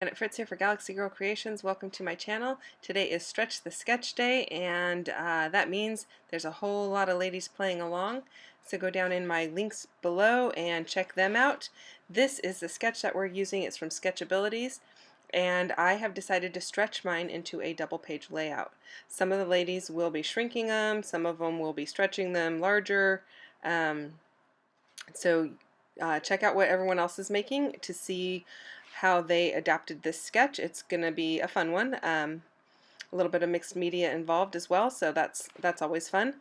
Janet Fritz here for Galaxy Girl Creations. Welcome to my channel. Today is Stretch the Sketch Day, and that means there's a whole lot of ladies playing along. So go down in my links below and check them out. This is the sketch that we're using. It's from Sketchabilities, and I have decided to stretch mine into a double page layout. Some of the ladies will be shrinking them, some of them will be stretching them larger. Um, so check out what everyone else is making to see how they adapted this sketch. It's going to be a fun one. A little bit of mixed media involved as well, so that's always fun.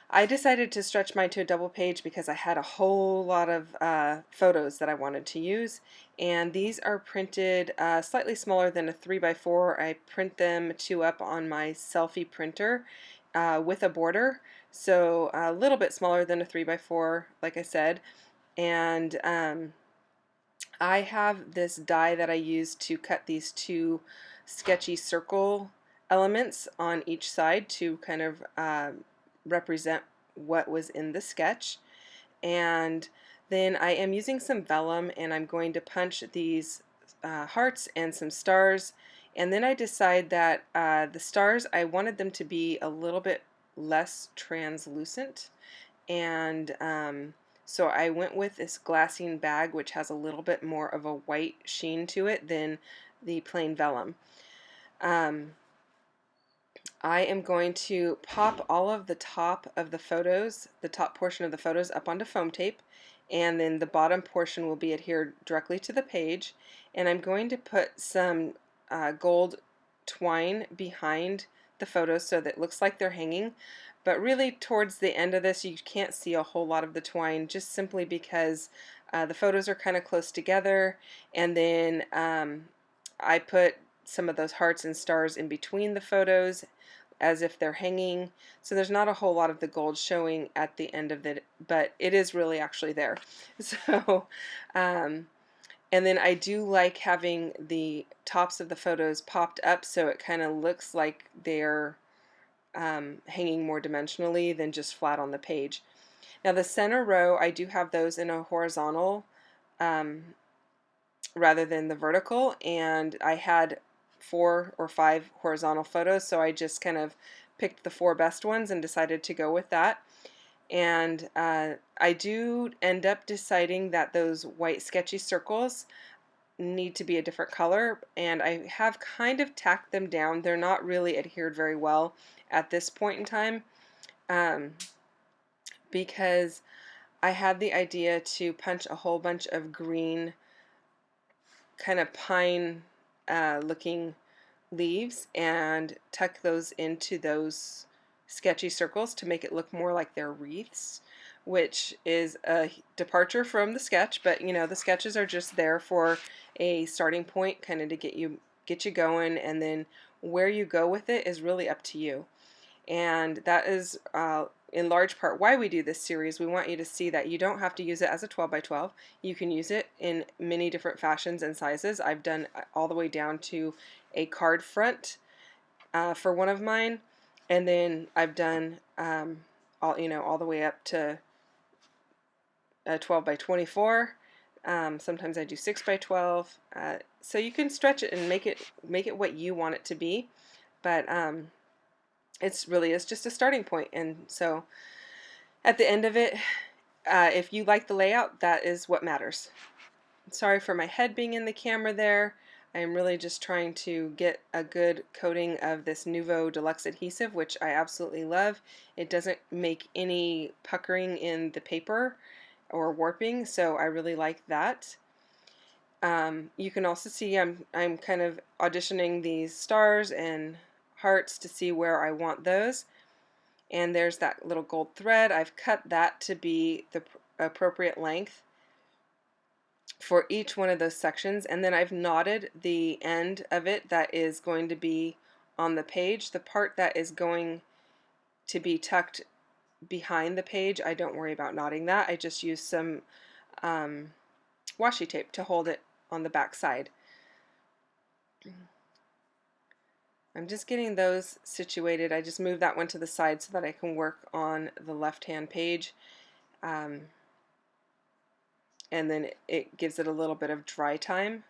I decided to stretch mine to a double page because I had a whole lot of photos that I wanted to use, and these are printed slightly smaller than a 3x4. I print them 2 up on my selfie printer with a border, so a little bit smaller than a 3x4, like I said. And I have this die that I use to cut these two sketchy circle elements on each side to kind of represent what was in the sketch. And then I am using some vellum, and I'm going to punch these hearts and some stars. And then I decide that the stars, I wanted them to be a little bit less translucent, and so I went with this glassine bag, which has a little bit more of a white sheen to it than the plain vellum. I am going to pop all of the top of the photos, the top portion of the photos, up onto foam tape, and then the bottom portion will be adhered directly to the page. And I'm going to put some gold twine behind the photos so that it looks like they're hanging. But really towards the end of this you can't see a whole lot of the twine, just simply because the photos are kind of close together, and then I put some of those hearts and stars in between the photos as if they're hanging, so there's not a whole lot of the gold showing at the end of it, but it is really actually there. So and then I do like having the tops of the photos popped up so it kind of looks like they're hanging more dimensionally than just flat on the page. Now the center row, I do have those in a horizontal rather than the vertical, and I had 4 or 5 horizontal photos, so I just kind of picked the 4 best ones and decided to go with that. And I do end up deciding that those white sketchy circles need to be a different color, and I have kind of tacked them down. They're not really adhered very well at this point in time, because I had the idea to punch a whole bunch of green kind of pine looking leaves and tuck those into those sketchy circles to make it look more like they're wreaths, which is a departure from the sketch, but you know, the sketches are just there for a starting point, kind of to get you going, and then where you go with it is really up to you. And that is in large part why we do this series. We want you to see that you don't have to use it as a 12 by 12. You can use it in many different fashions and sizes. I've done all the way down to a card front for one of mine, and then I've done all the way up to a 12 by 24. Sometimes I do 6 by 12. So you can stretch it and make it what you want it to be, but it's really is just a starting point. And so at the end of it, if you like the layout, that is what matters. Sorry for my head being in the camera there. I am really just trying to get a good coating of this Nuvo Deluxe adhesive, which I absolutely love. It doesn't make any puckering in the paper or warping, so I really like that. You can also see I'm kind of auditioning these stars and hearts to see where I want those. And there's that little gold thread. I've cut that to be the appropriate length for each one of those sections, and then I've knotted the end of it that is going to be on the page. The part that is going to be tucked behind the page, I don't worry about knotting that. I just use some washi tape to hold it on the back side. I'm just getting those situated. I just move that one to the side so that I can work on the left-hand page. And then it gives it a little bit of dry time.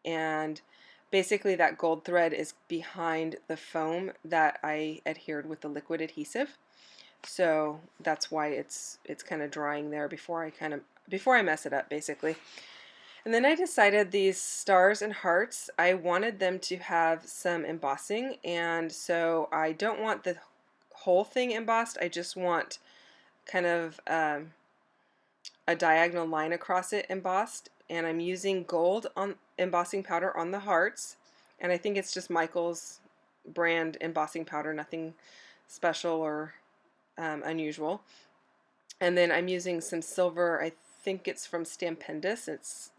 And basically that gold thread is behind the foam that I adhered with the liquid adhesive. So that's why it's kind of drying there before I mess it up, basically. And then I decided these stars and hearts, I wanted them to have some embossing, and so I don't want the whole thing embossed. I just want kind of a diagonal line across it embossed, and I'm using gold on embossing powder on the hearts, and I think it's just Michael's brand embossing powder, nothing special or unusual. And then I'm using some silver, I think it's from Stampendous, it's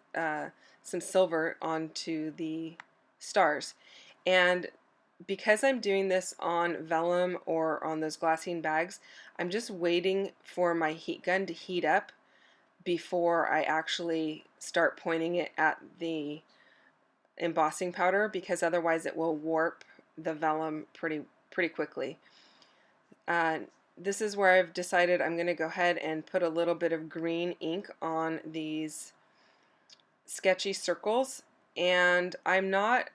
some silver onto the stars. And because I'm doing this on vellum or on those glassine bags, I'm just waiting for my heat gun to heat up before I actually start pointing it at the embossing powder, because otherwise it will warp the vellum pretty quickly. This is where I've decided I'm going to go ahead and put a little bit of green ink on these sketchy circles, and I'm not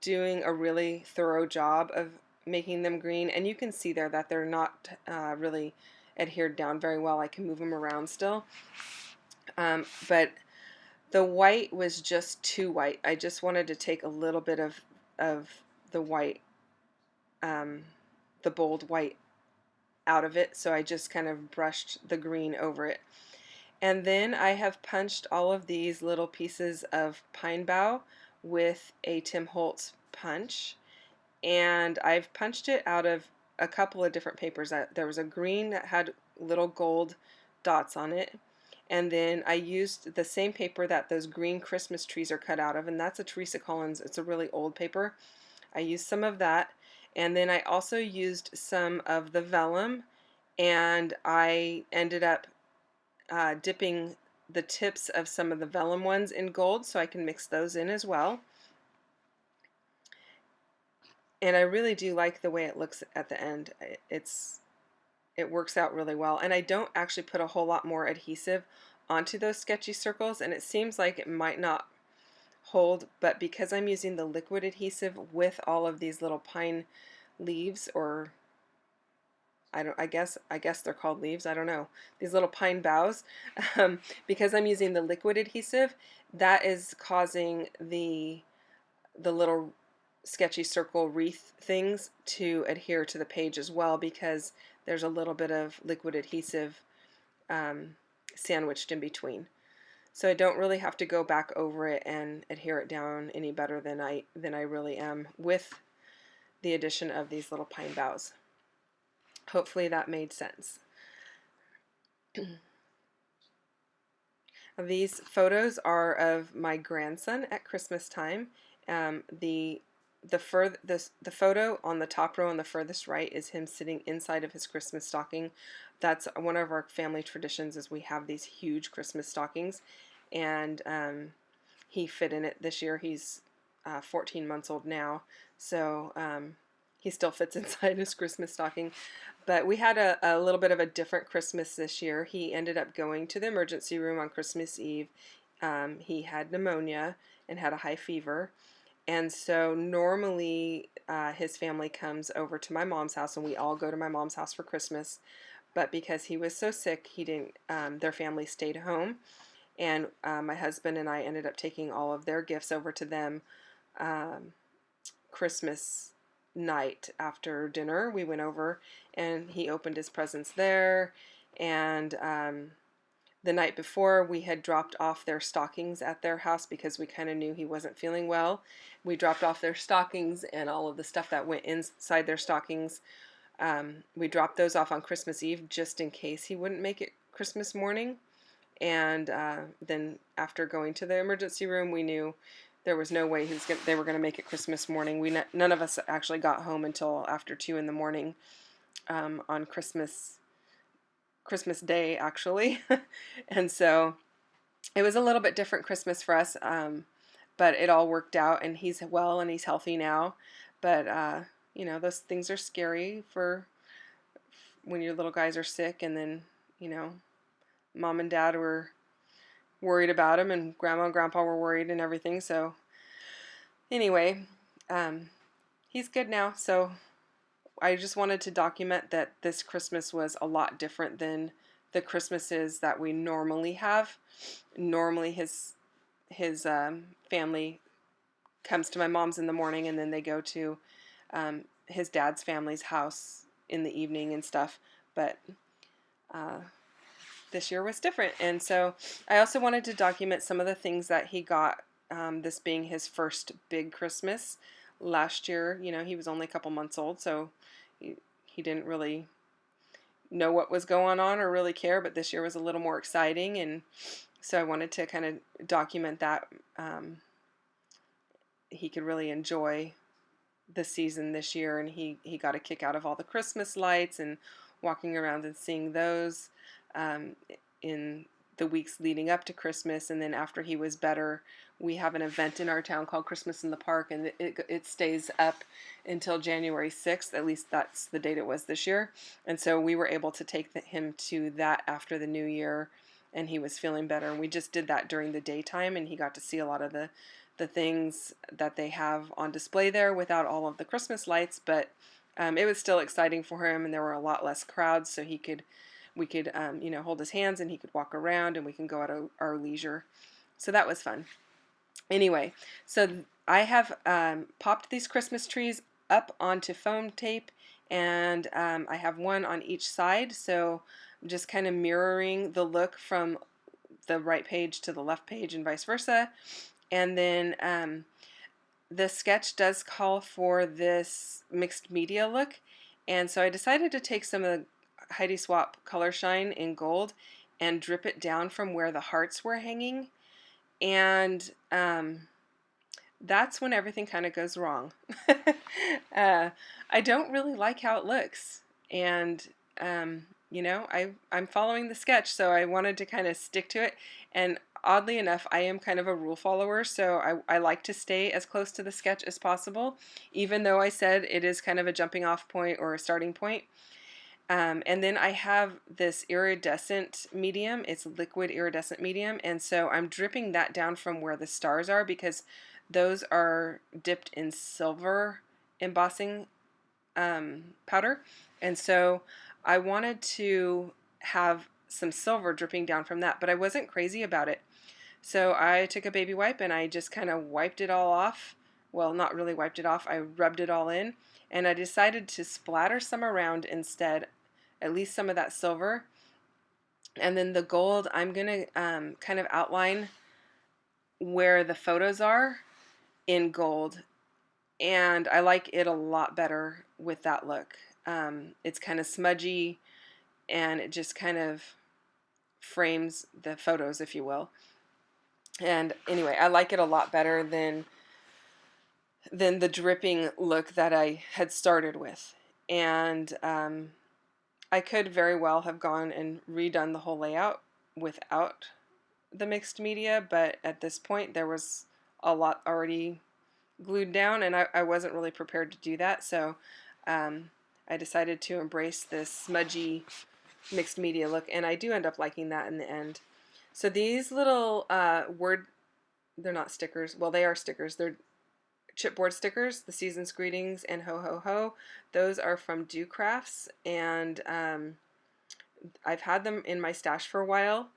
doing a really thorough job of making them green, and you can see there that they're not really adhered down very well. I can move them around still, but the white was just too white. I just wanted to take a little bit of the white, the bold white out of it, so I just kind of brushed the green over it. And then I have punched all of these little pieces of pine bough with a Tim Holtz punch, and I've punched it out of a couple of different papers. There was a green that had little gold dots on it, and then I used the same paper that those green Christmas trees are cut out of, and that's a Teresa Collins. It's a really old paper. I used some of that, and then I also used some of the vellum, and I ended up dipping the tips of some of the vellum ones in gold so I can mix those in as well. And I really do like the way it looks at the end. It works out really well, and I don't actually put a whole lot more adhesive onto those sketchy circles, and it seems like it might not hold, but because I'm using the liquid adhesive with all of these little pine leaves, or I guess they're called leaves, I don't know, these little pine boughs, because I'm using the liquid adhesive, that is causing the little sketchy circle wreath things to adhere to the page as well, because there's a little bit of liquid adhesive sandwiched in between. So I don't really have to go back over it and adhere it down any better than I really am with the addition of these little pine boughs. Hopefully that made sense. These photos are of my grandson at Christmas time. The photo on the top row on the furthest right is him sitting inside of his Christmas stocking. That's one of our family traditions, is we have these huge Christmas stockings, and he fit in it this year. He's 14 months old now, so he still fits inside his Christmas stocking. But we had a little bit of a different Christmas this year. He ended up going to the emergency room on Christmas Eve. He had pneumonia and had a high fever. And so normally his family comes over to my mom's house, and we all go to my mom's house for Christmas. But because he was so sick, he didn't. Their family stayed home, and my husband and I ended up taking all of their gifts over to them Christmas night after dinner. We went over, and he opened his presents there, and the night before, we had dropped off their stockings at their house because we kind of knew he wasn't feeling well. We dropped off their stockings and all of the stuff that went inside their stockings. We dropped those off on Christmas Eve just in case he wouldn't make it Christmas morning. And then after going to the emergency room, we knew there was no way they were going to make it Christmas morning. None of us actually got home until after 2 in the morning on Christmas Day, actually. And so it was a little bit different Christmas for us, but it all worked out, and he's well and he's healthy now. But those things are scary for when your little guys are sick, and then mom and dad were worried about him, and grandma and grandpa were worried and everything. So Anyway, um, he's good now, so I just wanted to document that this Christmas was a lot different than the Christmases that we normally have. Normally, his family comes to my mom's in the morning, and then they go to his dad's family's house in the evening and stuff. But uh, this year was different, and so I also wanted to document some of the things that he got. This being his first big Christmas. Last year, he was only a couple months old, so he didn't really know what was going on or really care, but this year was a little more exciting, and so I wanted to kind of document that. He could really enjoy the season this year, and he got a kick out of all the Christmas lights and walking around and seeing those um, in the weeks leading up to Christmas. And then after he was better, we have an event in our town called Christmas in the Park, and it stays up until January 6th. At least that's the date it was this year. And so we were able to take him to that after the new year, and he was feeling better. And we just did that during the daytime, and he got to see a lot of the things that they have on display there without all of the Christmas lights, but it was still exciting for him, and there were a lot less crowds, so we could hold his hands, and he could walk around, and we can go at our leisure. So that was fun. Anyway, so I have popped these Christmas trees up onto foam tape, and I have one on each side, so I'm just kind of mirroring the look from the right page to the left page and vice versa. And then the sketch does call for this mixed media look, and so I decided to take some of the Heidi Swapp Color Shine in gold and drip it down from where the hearts were hanging, and that's when everything kind of goes wrong. I don't really like how it looks, and I'm following the sketch, so I wanted to kind of stick to it. And oddly enough, I am kind of a rule follower, so I like to stay as close to the sketch as possible, even though I said it is kind of a jumping off point or a starting point. And then I have this iridescent medium. It's liquid iridescent medium, and so I'm dripping that down from where the stars are, because those are dipped in silver embossing powder. And so I wanted to have some silver dripping down from that, but I wasn't crazy about it. So I took a baby wipe and I just kind of wiped it all off. Well, not really wiped it off. I rubbed it all in, and I decided to splatter some around instead, at least some of that silver. And then the gold, I'm going to kind of outline where the photos are in gold, and I like it a lot better with that look. It's kind of smudgy, and it just kind of frames the photos, if you will. And anyway, I like it a lot better than the dripping look that I had started with. And I could very well have gone and redone the whole layout without the mixed media, but at this point there was a lot already glued down, and I wasn't really prepared to do that, so I decided to embrace this smudgy mixed media look, and I do end up liking that in the end. So these little they're not stickers, well, they are stickers, they're chipboard stickers, the season's greetings and ho ho ho. Those are from Do Crafts, and I've had them in my stash for a while,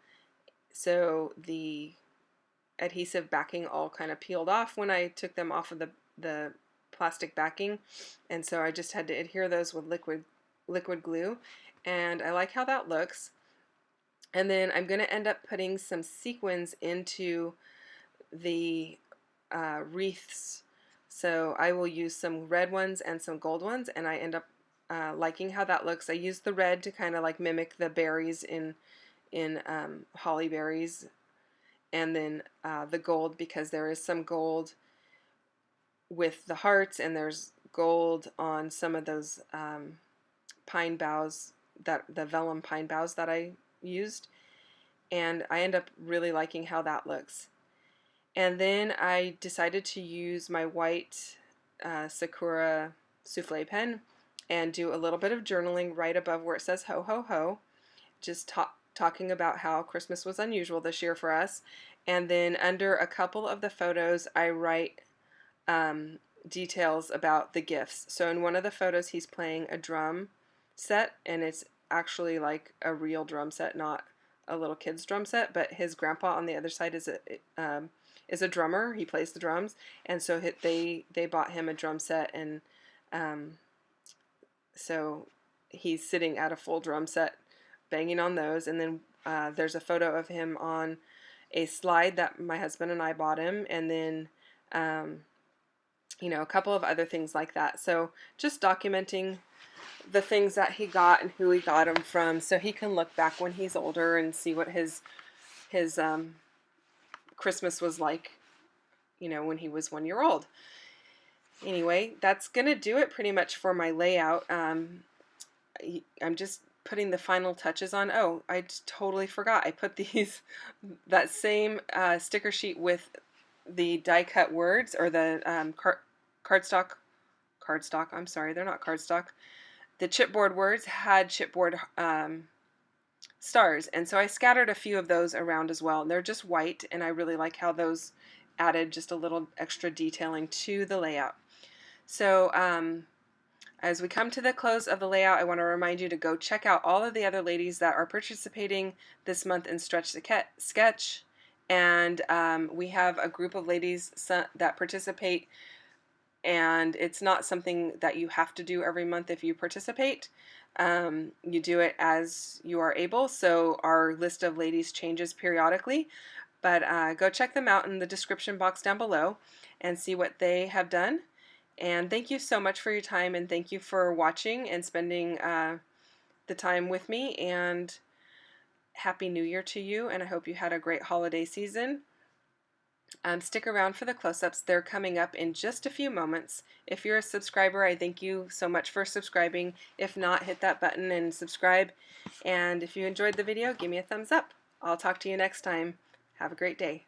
so the adhesive backing all kind of peeled off when I took them off of the plastic backing, and so I just had to adhere those with liquid glue, and I like how that looks. And then I'm going to end up putting some sequins into the wreaths, so I will use some red ones and some gold ones, and I end up liking how that looks. I use the red to kind of like mimic the berries in holly berries, and then the gold because there is some gold with the hearts, and there's gold on some of those pine boughs, that the vellum pine boughs that I used, and I end up really liking how that looks. And then I decided to use my white Sakura souffle pen and do a little bit of journaling right above where it says ho ho ho, just talking about how Christmas was unusual this year for us. And then under a couple of the photos, I write details about the gifts. So in one of the photos, he's playing a drum set, and it's actually like a real drum set, not a little kid's drum set. But his grandpa on the other side is a drummer. He plays the drums, and so they bought him a drum set, and so he's sitting at a full drum set, banging on those. And then there's a photo of him on a slide that my husband and I bought him, and then you know, a couple of other things like that. So just documenting the things that he got and who he got them from, so he can look back when he's older and see what his Christmas was like, you know, when he was 1 year old. Anyway, that's gonna do it pretty much for my layout. I'm just putting the final touches on. Oh, I totally forgot. I put that same sticker sheet with the die cut words, or the cardstock. I'm sorry, they're not cardstock. The chipboard words had chipboard stars, and so I scattered a few of those around as well. And they're just white, and I really like how those added just a little extra detailing to the layout. So as we come to the close of the layout, I want to remind you to go check out all of the other ladies that are participating this month in Stretch the Sketch. And we have a group of ladies that participate, and it's not something that you have to do every month if you participate. You do it as you are able, so our list of ladies changes periodically. But go check them out in the description box down below and see what they have done. And thank you so much for your time, and thank you for watching and spending the time with me. And Happy New Year to you, and I hope you had a great holiday season. Stick around for the close-ups. They're coming up in just a few moments. If you're a subscriber, I thank you so much for subscribing. If not, hit that button and subscribe. And if you enjoyed the video, give me a thumbs up. I'll talk to you next time. Have a great day.